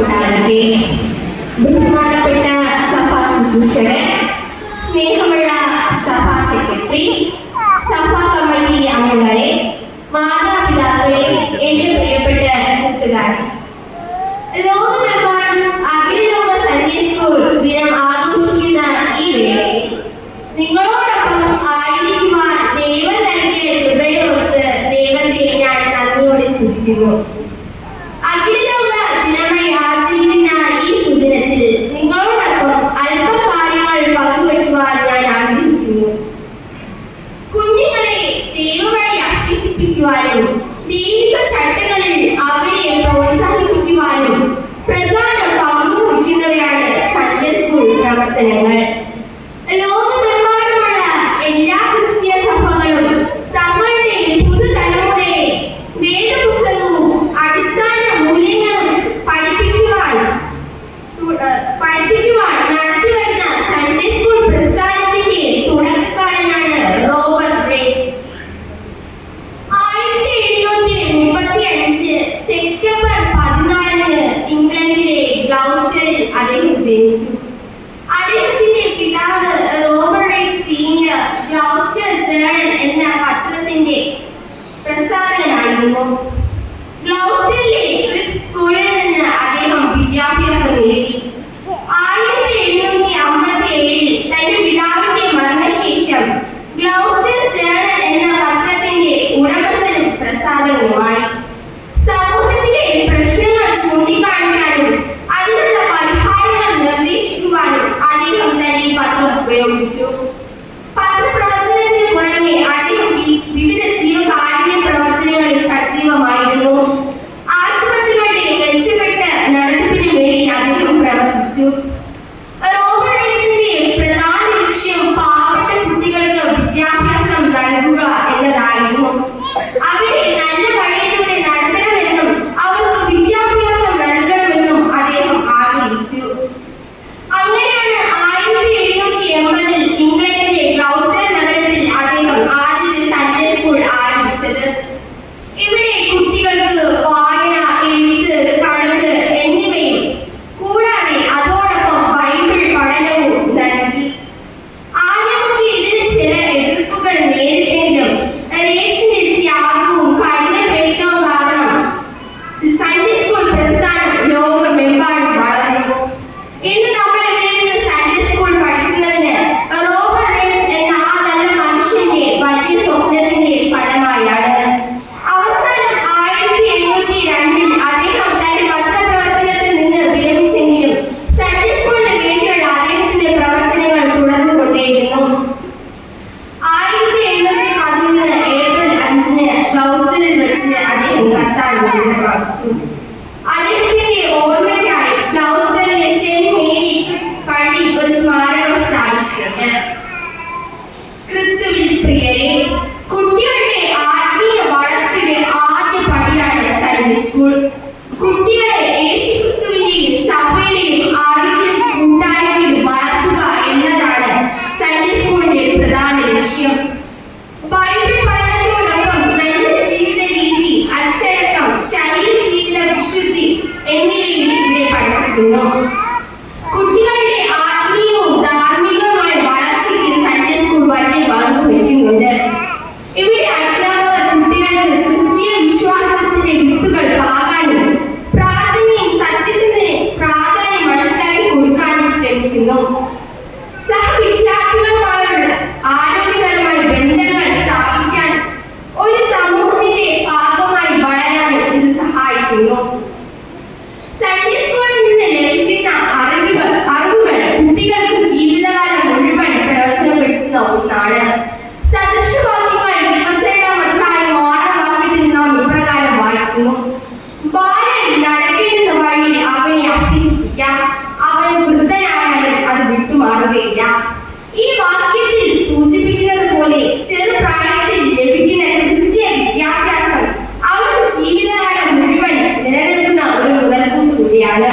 ഉണ്ടാകട്ടെ. ബഹുമാനപ്പെട്ട സഭാ ശുശ്രൂഷകൻ, സ്നേഹമുള്ള സഭാ സെക്രട്ടറി, സഭാ കമ്മിറ്റി അംഗങ്ങളെ, മാതാപിതാക്കളെ, എന്റെ പ്രിയപ്പെട്ട കൂട്ടുകാരെ, ലോകമെമ്പാടും അഖിലലോക സൺഡേ സ്കൂൾ ദിനം ആഘോഷിക്കുന്ന ഈ വേളയിൽ നിങ്ങളോടൊപ്പം ആയിരിക്കുവാൻ ദൈവം നൽകിയ കൃപയോർത്ത് ദൈവത്തെ ഞാൻ നന്ദിയോടെ സ്തുതിക്കുന്നു. അഖിലലോക ദിനമായി ആചരിക്കുന്ന ഈ സുദിനത്തിൽ നിങ്ങളോടൊപ്പം അല്പകാര്യങ്ങൾ പങ്കുവയ്ക്കുവാൻ ഞാൻ ആഗ്രഹിക്കുന്നു. കുഞ്ഞുങ്ങളെ ദൈവവഴി അഭ്യസിപ്പിക്കുവാനും ദൈവിക ചട്ടങ്ങളിൽ അവരെ പ്രോത്സാഹിപ്പിക്കുവാനും പ്രധാന പങ്ക് വഹിക്കുന്നവയാണ് സൺഡേ സ്കൂൾ പ്രവർത്തനങ്ങൾ. ലോകമെമ്പാടുമുള്ള എല്ലാ ക്രിസ്തീയ സഭകളും തങ്ങളുടെ പുതുതലമുറയെ വേദപുസ്തകവും അടിസ്ഥാന മൂല്യങ്ങളും പഠിപ്പിക്കുവാൻ നടത്തിവരുന്ന സൺഡേ സ്കൂൾ പ്രസ്ഥാനത്തിന്റെ തുടക്കക്കാരനാണ് റോബർട്ട് ബ്രേക്സ്. 1735 സെപ്റ്റംബർ 14 ഇംഗ്ലണ്ടിലെ ഗ്ലൗസ്റ്ററിൽ അദ്ദേഹം ജനിച്ചു. അദ്ദേഹത്തിന്റെ പിതാവ് റോബർട്ട് ബ്രേക്സ് സീനിയർ ഗ്ലൗസ്റ്റർ ജേണൽ എന്ന പത്രത്തിന്റെ പ്രസാധകനായിരുന്നു. ഗ്ലൗസ്റ്ററിലെ ക്രിപ്സ് സ്കൂളിൽ നിന്ന് അദ്ദേഹം വിദ്യാഭ്യാസം നേടി. 1757 തന്റെ പിതാവിന്റെ മരണശേഷം ഗ്ലൗസ്റ്റർ ജേണൽ എന്ന പത്രത്തിന്റെ ഉടമസ്ഥനും പ്രസാധകനുമായി. സമൂഹത്തിലെ പ്രശ്നങ്ങൾ ചൂണ്ടിക്കാണിക്കാനും അതിനുള്ള പരിഹാരങ്ങൾ നിർദ്ദേശിക്കുവാനും അദ്ദേഹം തന്റെ പത്രം ഉപയോഗിച്ചു. പത്രപ്രവർത്തനത്തിന് പുറമെ അദ്ദേഹം വിവിധ ജീവകാരുണ്യ പ്രവർത്തനങ്ങളിൽ സജീവമായിരുന്നു. ആശുപത്രികളുടെ മെച്ചപ്പെട്ട നടത്തിപ്പിന് വേണ്ടി അദ്ദേഹം പ്രവർത്തിച്ചു. റോബർട്ട് ബ്രേക്സിന്റെ പ്രധാന ലക്ഷ്യം പാവപ്പെട്ട കുട്ടികൾക്ക് വിദ്യാഭ്യാസം നൽകുക എന്നതായിരുന്നു. അവരെ നല്ല വഴിയിലൂടെ നടത്തണമെന്നും അവർക്ക് വിദ്യാഭ്യാസം നൽകണമെന്നും അദ്ദേഹം ആഗ്രഹിച്ചു. അങ്ങനെയാണ് 1780 ഇംഗ്ലണ്ടിലെ ഗ്ലൗസ്റ്റർ നഗരത്തിൽ അദ്ദേഹം ആദ്യത്തെ സൺഡേ സ്കൂൾ ആരംഭിച്ചത്. ഇവിടെ കുട്ടികൾക്ക് വായന, എഴുത്ത്, കണക്ക് എന്നിവയും കൂടാതെ അതോടൊപ്പം ബൈബിൾ പഠനവും നൽകി. ആദ്യമൊക്കെ ഇതിന് ചില എതിർപ്പുകൾ നേരിട്ടെങ്കിലും ബ്രേക്സിന്റെ ത്യാഗവും കഠിന പ്രയത്നവും കാരണം സൺഡേ സ്കൂൾ പ്രസ്ഥാനം ലോകമെമ്പാടും വളർന്നു. ഇന്ന് നമ്മൾ എങ്ങനെയാണ് സൺഡേ സ്കൂൾ പഠിക്കുന്നതിന് റോബർട്ട് ബ്രേക്സ് എന്ന ആ നല്ല മനുഷ്യന്റെ വലിയ സ്വപ്നത്തിന്റെ ഫലമായാണ്. അവസാനം 1802 അദ്ദേഹം തന്റെ പത്രപ്രവർത്തനത്തിൽ നിന്ന് വിരമിച്ചെങ്കിലും സൺഡേ സ്കൂളിന് വേണ്ടിയുള്ള അദ്ദേഹത്തിന്റെ പ്രവർത്തനങ്ങൾ തുടർന്നുകൊണ്ടേയിരുന്നു. 1811 ഏപ്രിൽ 5 ഗ്ലൗസ്റ്ററിൽ വെച്ച് അദ്ദേഹം കർത്താവിനെ പ്രാർത്ഥിച്ചു. അദ്ദേഹത്തിന്റെ ഓർമ്മയ്ക്കായി ഗ്ലൗസ്റ്ററിലെ സെന്റ് മേരി പള്ളി ഒരു സ്മാരകം സ്ഥാപിച്ചിട്ടുണ്ട്. ക്രിസ്തുവിൽ പ്രിയരെ, കുട്ടികളുടെ ആത്മീയ വളർച്ചയുടെ ആദ്യ പടിയാണ് സൺഡേ സ്കൂൾ. കുട്ടികളെ യേശുക്രിസ്തുവിന്റെയും സഭയുടെയും അറിവിലും കൂട്ടായ്മയിലും വളർത്തുക എന്നതാണ് സൺഡേ സ്കൂളിന്റെ പ്രധാന ലക്ഷ്യം. ബൈബിൾ പഠനത്തോടൊപ്പം നല്ല ജീവിത രീതി, അച്ചടക്കം, ശരീര ജീവിത വിശുദ്ധി എന്നിവയും ഇവിടെ പഠിപ്പിക്കുന്നു. കുട്ടികളുടെ ആത്മീയവും ധാർമ്മികവുമായ വളർച്ചയ്ക്ക് സൺഡേ സ്കൂൾ വലിയ പങ്ക് വഹിക്കുന്നുണ്ട്. ഇവിടെ അധ്യാപകർ കുട്ടികൾക്ക് ക്രിസ്തീയ വിശ്വാസത്തിന്റെ വിത്തുകൾ പാകാനും പ്രാർത്ഥനയും സത്യസന്ധതയും പ്രാധാന്യം മനസ്സിലാക്കി കൊടുക്കാനും ശ്രമിക്കുന്നു. സഹവിദ്യാർത്ഥികളുമായുള്ള ആരോഗ്യകരമായ ബന്ധങ്ങൾ സ്ഥാപിക്കാൻ ഒരു സമൂഹത്തിന്റെ ഭാഗമായി വളരാനും ഇത് സഹായിക്കുന്നു. സൺഡേ സ്കൂളിൽ നിന്ന് ലഭിക്കുന്ന അറിവുകൾ കുട്ടികൾക്ക് ജീവിതകാലം മുഴുവൻ പ്രയോജനപ്പെടുത്തുന്ന ഒന്നാണ്. സദൃശവാക്യങ്ങൾ 22-ാം അധ്യായം 6-ാം വാക്യത്തിൽ നാം ഇപ്രകാരം വായിക്കുന്നു: ബാലൻ നടക്കേണ്ടുന്ന വഴിയിൽ അവനെ അഭ്യസിപ്പിക്കാം, അവൻ വൃദ്ധനായാലും അത് വിട്ടുമാറുകയില്ല. ഈ വാക്യത്തിൽ സൂചിപ്പിക്കുന്നത് പോലെ ചെറുപ്രായത്തിൽ ലഭിക്കുന്ന ക്രിസ്തീയ വിദ്യാഭ്യാസം അവരുടെ ജീവിതകാലം മുഴുവൻ നിലനിൽക്കുന്ന ഒരു മുതൽക്കൂട്ട് കൂടിയാണ്.